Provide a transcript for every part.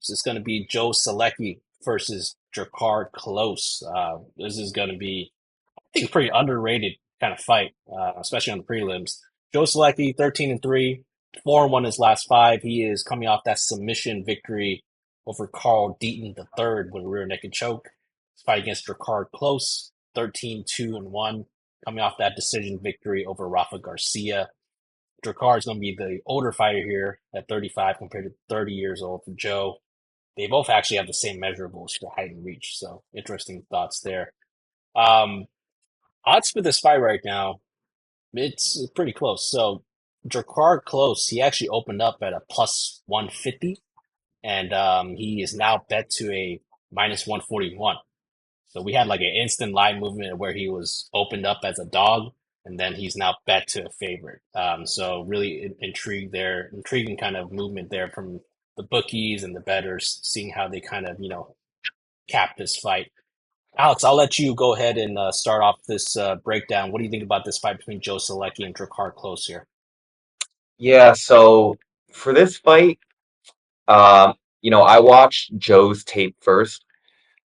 So it's going to be Joe Solecki versus Drakkar Klose. This is going to be, I think, a pretty underrated kind of fight, especially on the prelims. Joe Solecki, 13-3, 4-1 his last five. He is coming off that submission victory over Carl Deaton III with a rear naked choke. His fight against Drakkar Klose, 13-2-1, coming off that decision victory over Rafa Garcia. Drakkar is going to be the older fighter here at 35 compared to 30 years old for Joe. They both actually have the same measurables for height and reach, so interesting thoughts there. Um, Odds for this fight right now, it's pretty close. So Drakkar Klose, he actually opened up at a plus 150, and he is now bet to a minus 141. So we had like an instant line movement where he was opened up as a dog, and then he's now bet to a favorite. So really intrigued there, intriguing kind of movement there from the bookies and the bettors, seeing how they kind of cap this fight. Alex, I'll let you go ahead and start off this breakdown. What do you think about this fight between Joe Solecki and Drakkar Klose here? Yeah, so for this fight, I watched Joe's tape first,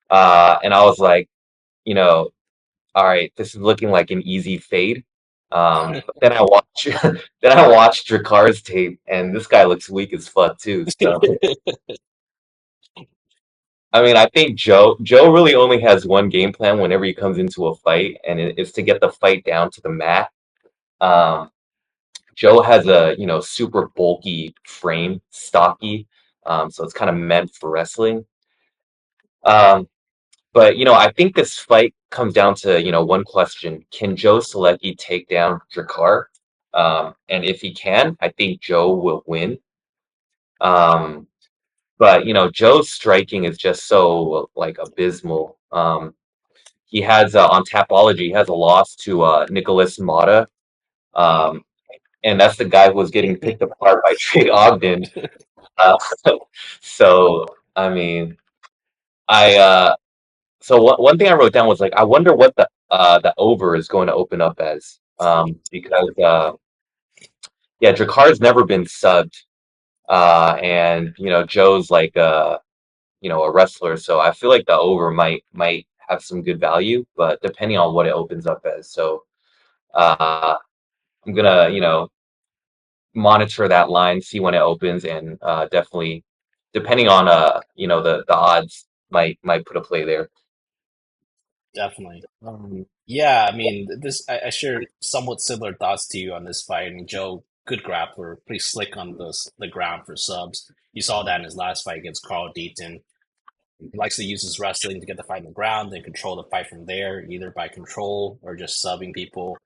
and I was like, you know, all right, this is looking like an easy fade. But then I watch, then I watched Drakkar's tape, and this guy looks weak as fuck too. So, I mean, I think Joe really only has one game plan whenever he comes into a fight, and it's to get the fight down to the mat. Um, Joe has a, super bulky frame, stocky, so it's kind of meant for wrestling. Um, but I think this fight comes down to, one question: Can Joe Solecki take down Drakkar? And if he can, I think Joe will win. Um, but Joe's striking is just so like abysmal. He has on Tapology, he has a loss to Nicholas Mata. Um, and that's the guy who was getting picked apart by Trey Ogden. Uh, so I mean, I so one thing I wrote down was like, I wonder what the over is going to open up as, because yeah, Drakar's never been subbed, and Joe's like a wrestler, so I feel like the over might have some good value, but depending on what it opens up as. So uh, I'm gonna monitor that line, see when it opens, and definitely depending on the odds might put a play there. Definitely. Yeah, I mean, I share somewhat similar thoughts to you on this fight. I mean, Joe, good grappler, pretty slick on the ground for subs. You saw that in his last fight against Carl Deaton. He likes to use his wrestling to get the fight on the ground, then control the fight from there, either by control or just subbing people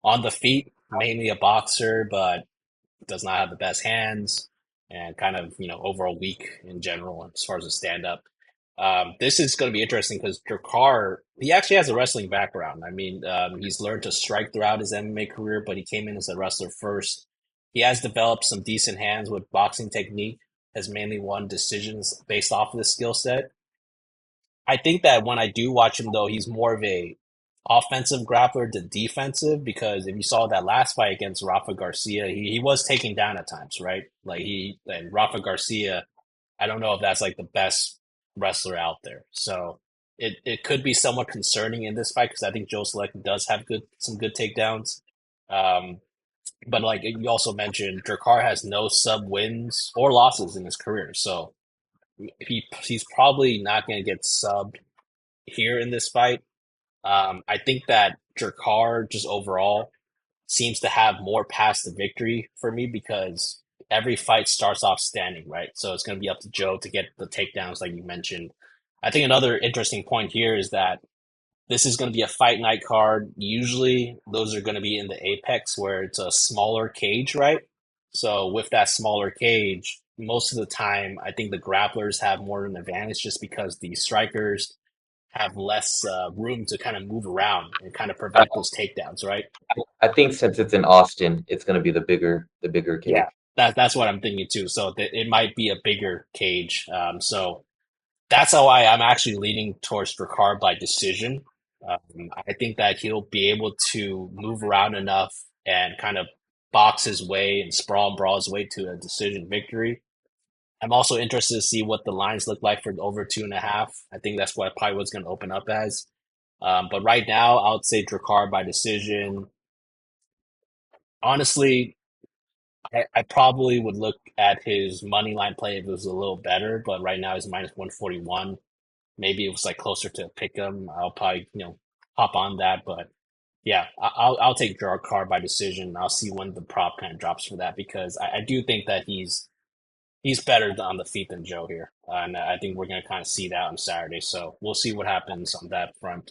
on the feet. Mainly a boxer, but does not have the best hands and kind of, overall weak in general as far as a stand up. This is going to be interesting because Drakkar, he actually has a wrestling background. I mean, he's learned to strike throughout his MMA career, but he came in as a wrestler first. He has developed some decent hands with boxing technique, has mainly won decisions based off of this skill set. I think that when I do watch him, though, he's more of a offensive grappler to defensive because if you saw that last fight against Rafa Garcia, he was taken down at times, right? Like and Rafa Garcia, I don't know if that's like the best wrestler out there. So it could be somewhat concerning in this fight because I think Joe Select does have some good takedowns. Um, but like you also mentioned, Drakkar has no sub wins or losses in his career, so he's probably not going to get subbed here in this fight. I think that Drakkar just overall seems to have more past the victory for me because every fight starts off standing, right? So it's going to be up to Joe to get the takedowns, like you mentioned. I think another interesting point here is that this is going to be a fight night card. Usually, those are going to be in the apex where it's a smaller cage, right? So with that smaller cage, most of the time, I think the grapplers have more of an advantage just because the strikers have less room to kind of move around and kind of I, prevent those takedowns, right? I think since it's in Austin, it's going to be the bigger Yeah, cage. that's what I'm thinking too. So it might be a bigger cage. So that's how I'm actually leaning towards Drakkar by decision. I think that he'll be able to move around enough and kind of box his way and sprawl and brawl his way to a decision victory. I'm also interested to see what the lines look like for over 2.5. I think that's what probably was going to open up as. But right now, I would say Drakkar by decision. Honestly, I probably would look at his money line play if it was a little better, but right now he's minus 141. Maybe it was like closer to pick him. I'll probably, hop on that. But yeah, I'll take Drakkar by decision. I'll see when the prop kind of drops for that because I do think that he's better on the feet than Joe here. And I think we're going to kind of see that on Saturday. So we'll see what happens on that front.